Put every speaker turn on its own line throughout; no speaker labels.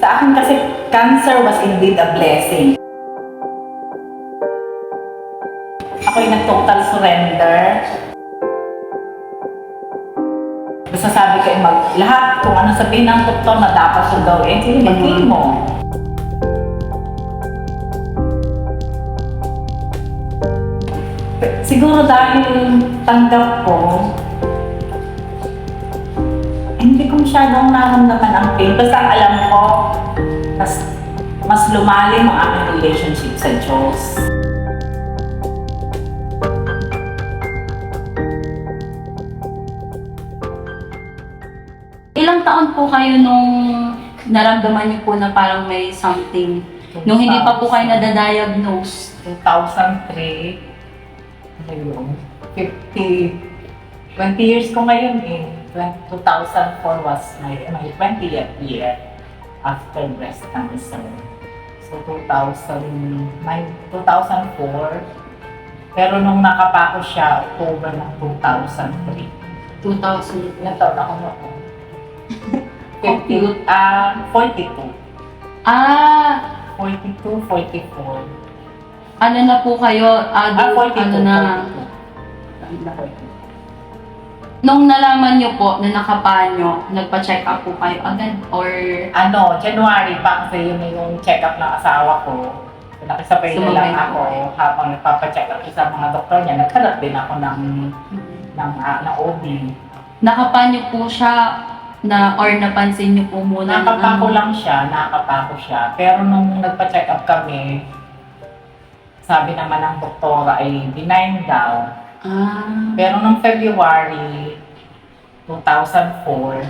Sa akin kasi, cancer was indeed a blessing. Ako'y nag-total surrender. Basta sabi ko, lahat kung ano sabihin ng doktor na dapat kong gawin, sige, mag-chemo. Siguro dahil tanggap ko, hindi ko masyadong naramdaman ang pain. Basta alam ko, mas lumalim ang aking relationship sa Diyos.
Ilang taon po kayo nung naramdaman niyo po na parang may something? Nung hindi pa po kayo nadadiagnose?
2003, ayun, 20 years ko ngayon eh. 2004 was my 20th year after breast cancer. So 2004, pero nung nakapako siya, October ng 2003.
2000.
Ilang taon ako noon? 42. 42, 44.
Ano na po kayo?
42,
ano na?
42.
Nung nalaman niyo po na nakapanyo, nagpa-check up po kayo agad? Or
January pa kasi yun yung check-up ng asawa ko. Nakisabay na lang ako habang nagpapacheck up sa mga doktor niya. Nagkalat din ako ng OB.
nakapanyo po siya or napansin niyo po muna?
Nakapako lang siya, nakapako siya. Pero nung nagpa-check up kami, sabi naman ng doktora ay benign daw. Pero nung February 2004,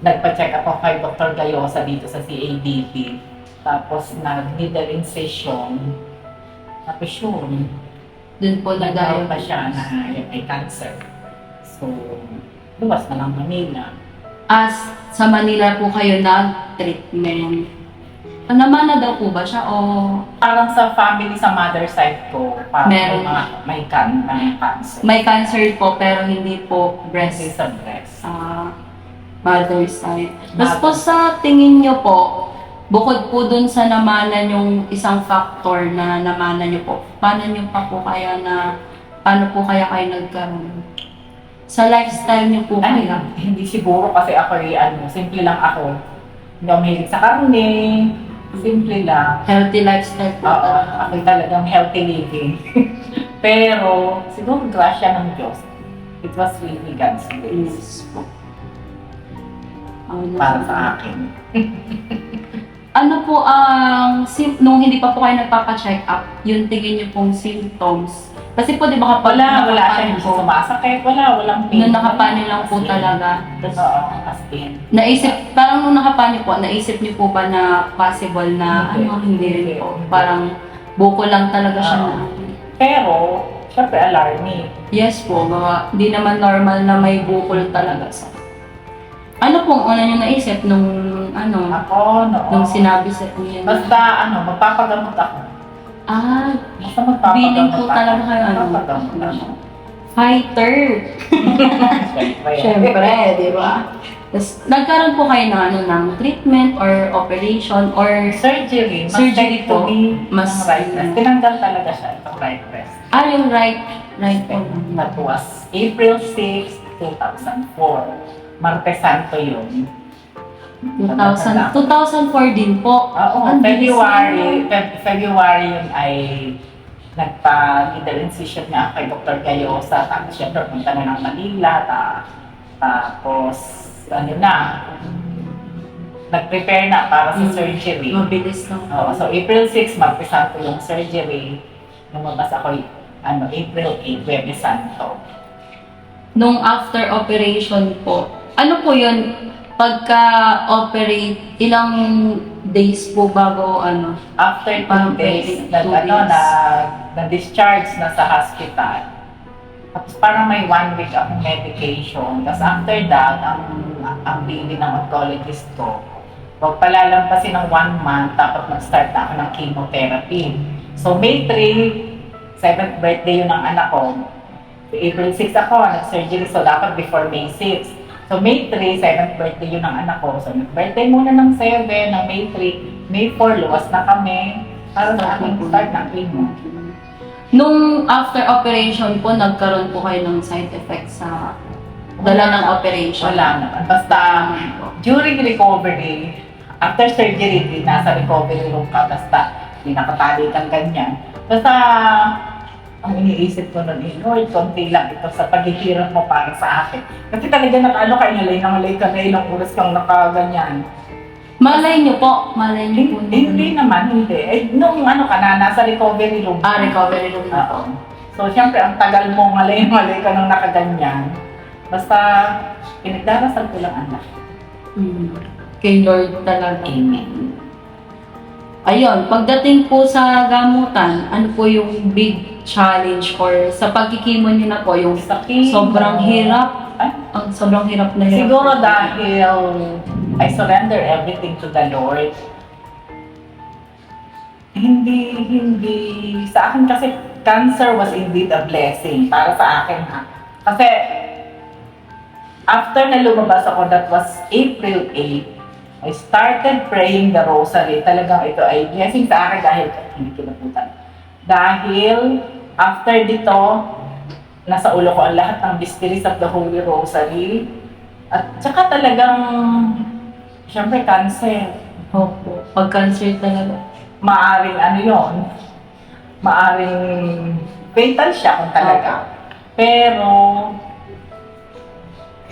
nagpa-check up ako kay Dr. Gayosa dito sa CADP. Tapos nag-needle incision. Tapos yun,
Doon po
nag-diagnose pa
nag-diagnose
siya na may cancer. So, luwas na lang Manila.
Sa Manila po kayo nag-treatment. Naman na daw po ba siya o
Parang sa family, sa mother side ko, parang
Meron.
may cancer.
may cancer po pero hindi po
Breast
breast?
sa breast.
Mother side. Tapos po sa tingin niyo po, bukod po dun sa namanan yung isang factor na namanan niyo po, paano po kaya kayo nagkaroon? Sa lifestyle niyo po
Ano
kayo?
lang, hindi siguro kasi ako simple lang ako. Hindi ako mahilig sa karne, simple lang.
Healthy lifestyle po
Oo,
talaga.
ako talagang healthy living. Pero, siguro grasya ng Diyos. It was really God's grace
Yes po.
para sa akin.
Ano po nung hindi pa po kayo nagpapa-check up, yung tingin niyo pong symptoms? Kasi po di ba kapag
Wala siya,
nakapanyo
hindi
po,
sumasakit, walang pain.
nung nakapanyo lang po
As in.
talaga.
Oo, as in.
Parang nung nakapanyo po, naisip niyo po ba na possible na hindi rin po? Parang buko lang talaga siya
Oo.
na.
Pero, syempre alarming.
Yes po, hindi naman normal na may bukol talaga sa. Ano pong una niyo naisip nung
Ako,
nung sinabi sa inyo?
Basta, magpapagamot ako. Basta magpapagamot
Feeling po
ako.
talaga kayo
Magpapagamot ako.
Fighter! Siyempre, di ba? Tapos, nagkaroon po kayo ng treatment or operation or
Surgery.
Surgery po.
Mas right breast. Tinanggal talaga siya, itong right breast.
yung right po.
That was April 6, 2004. Martes Santo yun.
2004 din po.
Oo,
Ang bilis
February yun ay nagpa-needle incision nga kay Dr. Gayosa. Tapos syempre punta na ng Manila. Tapos, nag-prepare na para sa surgery.
Mabilis lang.
Oo, so April 6, Martes Santo yung surgery. Lumabas ako, April 8, Webes Santo.
Nung after operation po, ano po yun? Pagka-operate, ilang days po bago
After 2
Parang
days,
pwede, 2 days.
na-discharge na sa hospital. Tapos parang may 1 week akong medication. Tapos after that, ang bilin ng oncologist ko, huwag palalampasin ng 1 month, dapat mag-start na ako ng chemotherapy. So May 3, 7th birthday yun ng anak ko. April 6 ako, nag-surgery, so dapat before May 6. So May 3, 7th birthday yun ng anak ko. So birthday muna ng 7, ng May 3, May 4, luwas na kami. Para sa aking start ng chemo.
Nung after operation po, nagkaroon po kayo ng side effects sa dala ng operation?
Wala naman. Basta during recovery, after surgery, nasa recovery room ka, basta hindi nakatali kang ganyan. Basta ang iniisip ko nun, Lord, konti lang ito sa paghihirap mo para sa akin. Kasi talaga nakano ka, nalay ka na ilang oras kang nakaganyan.
Malay niyo po. Malay niyo po.
Hindi naman, hindi. Eh, nung ano ka na, nasa recovery room.
Recovery room na po.
So, syempre, ang tagal mo, malay ka nang nakaganyan. Basta, pinagdarasal ko lang anak.
Kay Lord talaga.
Amen.
Ayun, pagdating po sa gamutan, ano po yung big challenge or sa pagkikimo niyo na po, yung
Sa chemo,
sobrang hirap? Ang sobrang hirap na hirap.
Siguro dahil I surrender everything to the Lord. Hindi, sa akin kasi cancer was indeed a blessing para sa akin ha. Kasi after na lumabas ako, that was April 8, I started praying the rosary. Talagang ito ay blessing sa akin dahil, hindi kinabutan. Dahil after dito, nasa ulo ko ang lahat ng mysteries of the Holy Rosary. At saka talagang, syempre cancer.
Opo. Pag-cancer talaga.
Maaring ano yon, maaring fatal siya kung talaga. Pero,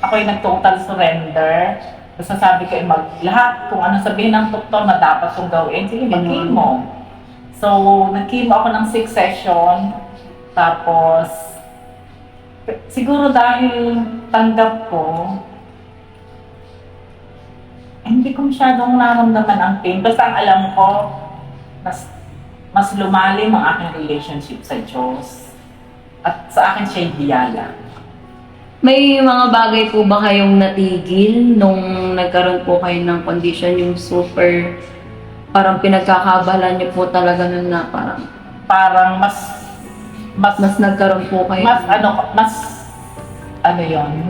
ako'y nag-total surrender. Basta sabi ko, lahat kung ano sabihin ng doktor na dapat kong gawin, sige, mag-chemo. So, nag-chemo ako ng 6 session. Tapos, siguro dahil tanggap ko, hindi ko masyadong naramdaman ang pain. Basta ang alam ko, mas lumalim ang aking relationship sa Diyos. At sa akin siya'y biyaya.
May mga bagay po ba kayong natigil nung nagkaroon po kayo ng condition, yung super, parang pinagkakabalan niyo po talaga nun na
Parang mas
nagkaroon po kayo?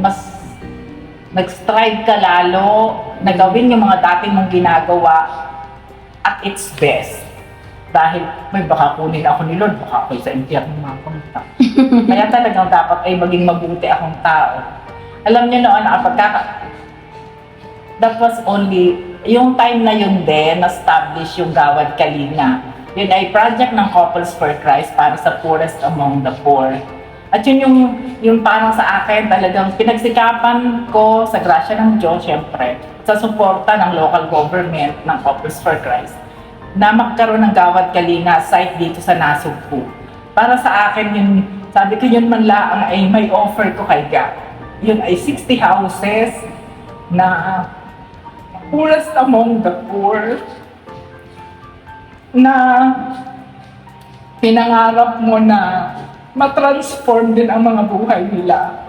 Mas nag-strive ka lalo na gawin yung mga dati mong ginagawa at its best. Dahil may baka kunin ako ni Lord, baka ako sa impyerno mapunta. Kaya talagang dapat ay maging mabuti akong tao. Alam niyo noon, that was only, yung time na yun din, na-establish yung Gawad Kalinga. Yun ay project ng Couples for Christ para sa poorest among the poor. At yun yung parang sa akin, talagang pinagsikapan ko sa grasya ng Diyos, syempre, sa suporta ng local government ng Couples for Christ, na magkaroon ng Gawad Kalinga site dito sa Nasugbu. Para sa akin, yun, sabi ko yun man lang ay may offer ko kay God. Yun ay 60 houses na poorest among the poor, na pinangarap mo na matransform din ang mga buhay nila.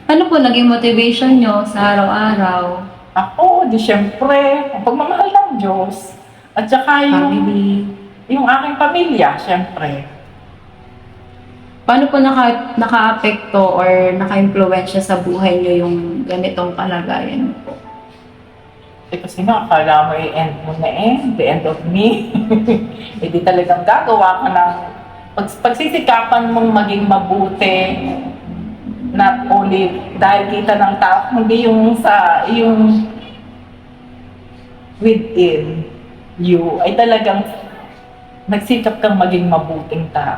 Ano po naging motivation nyo sa araw-araw?
Ako, di syempre, ang pagmamahal ng Diyos. At saka yung aking pamilya, syempre.
Paano po naka-apekto or naka-impluwensya sa buhay nyo yung ganitong kalagayan po?
Kasi nga, akala mo i-end mo na the end of me. Hindi talagang gagawa ka ng pagsisikapan mong maging mabuti, not only dahil kita ng tao, hindi yung within you, ay talagang nagsikap kang maging mabuting tao.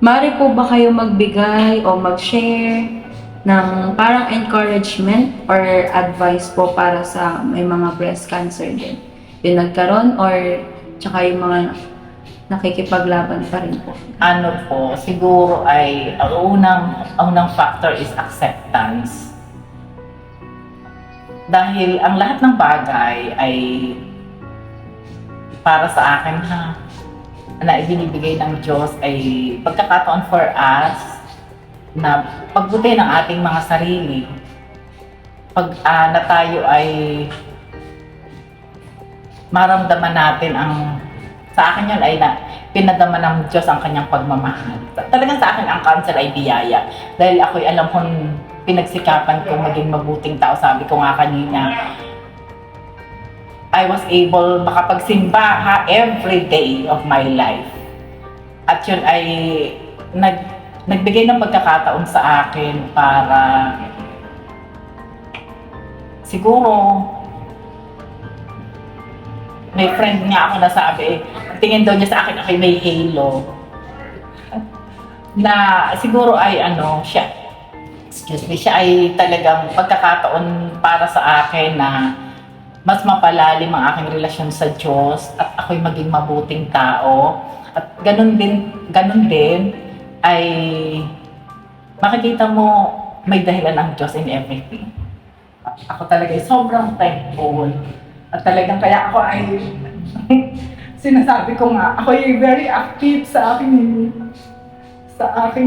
Mari po ba kayo magbigay o mag-share ng parang encouragement or advice po para sa may mga breast cancer din? Yung nagkaroon or tsaka yung mga nakikipaglaban pa rin po?
Ano po, siguro ay ang unang factor is acceptance. Dahil ang lahat ng bagay ay para sa akin na ibinibigay ng Diyos ay pagkakataon for us na pagbuti ng ating mga sarili. Pag na tayo ay maramdaman natin ang Sa akin yun ay pinadama ng Diyos ang kanyang pagmamahal. Talagang sa akin ang cancer ay biyaya. Dahil ako'y alam kong pinagsikapan kong maging mabuting tao. Sabi ko nga kanina, I was able makapagsimba every day of my life. At yun ay nagbigay ng pagkakataon sa akin para siguro may friend nga ako na sabi, tingin daw niya sa akin ako'y may halo. Na siguro ay siya ay talagang pagkakataon para sa akin na mas mapalalim ang aking relasyon sa Diyos at ako'y maging mabuting tao. At ganun din ay makikita mo may dahilan ang Diyos in everything. Ako talaga ay sobrang thankful. At talagang kaya ako ay sinasabi ko nga, ako ay very active sa aking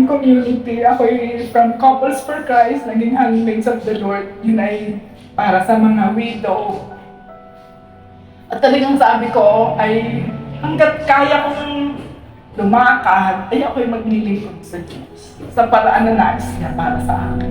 community. Ako ay from Couples for Christ, naging handmaids of the Lord. Yun ay para sa mga widow. At talagang sabi ko ay hanggat kaya kong lumakad, ay ako'y maglilingkod sa Diyos. Sa paraan na nais niya para sa akin.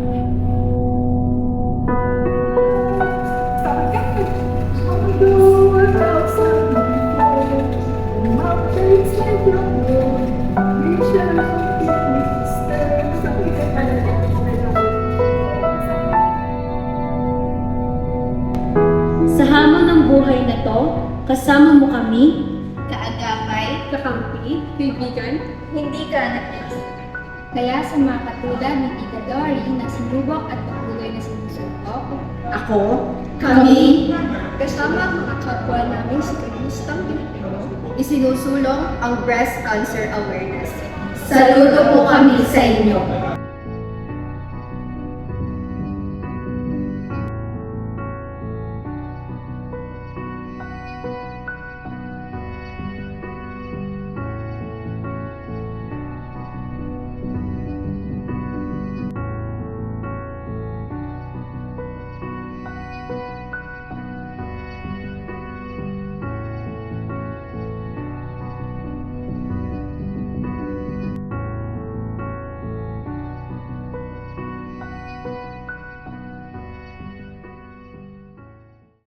Sa hamon ng buhay na to, kasama mo kami,
kaagapay,
kakampi, kaibigan,
hindi ka nag-iisa. Kaya sa mga katulad ni Tita Dory na sinubok at patuloy na sinusubok,
ako,
kami, kasama ang mga kapwa namin sa Kristong Pilipino,
isinusulong ang breast cancer awareness.
saludo po kami sa inyo.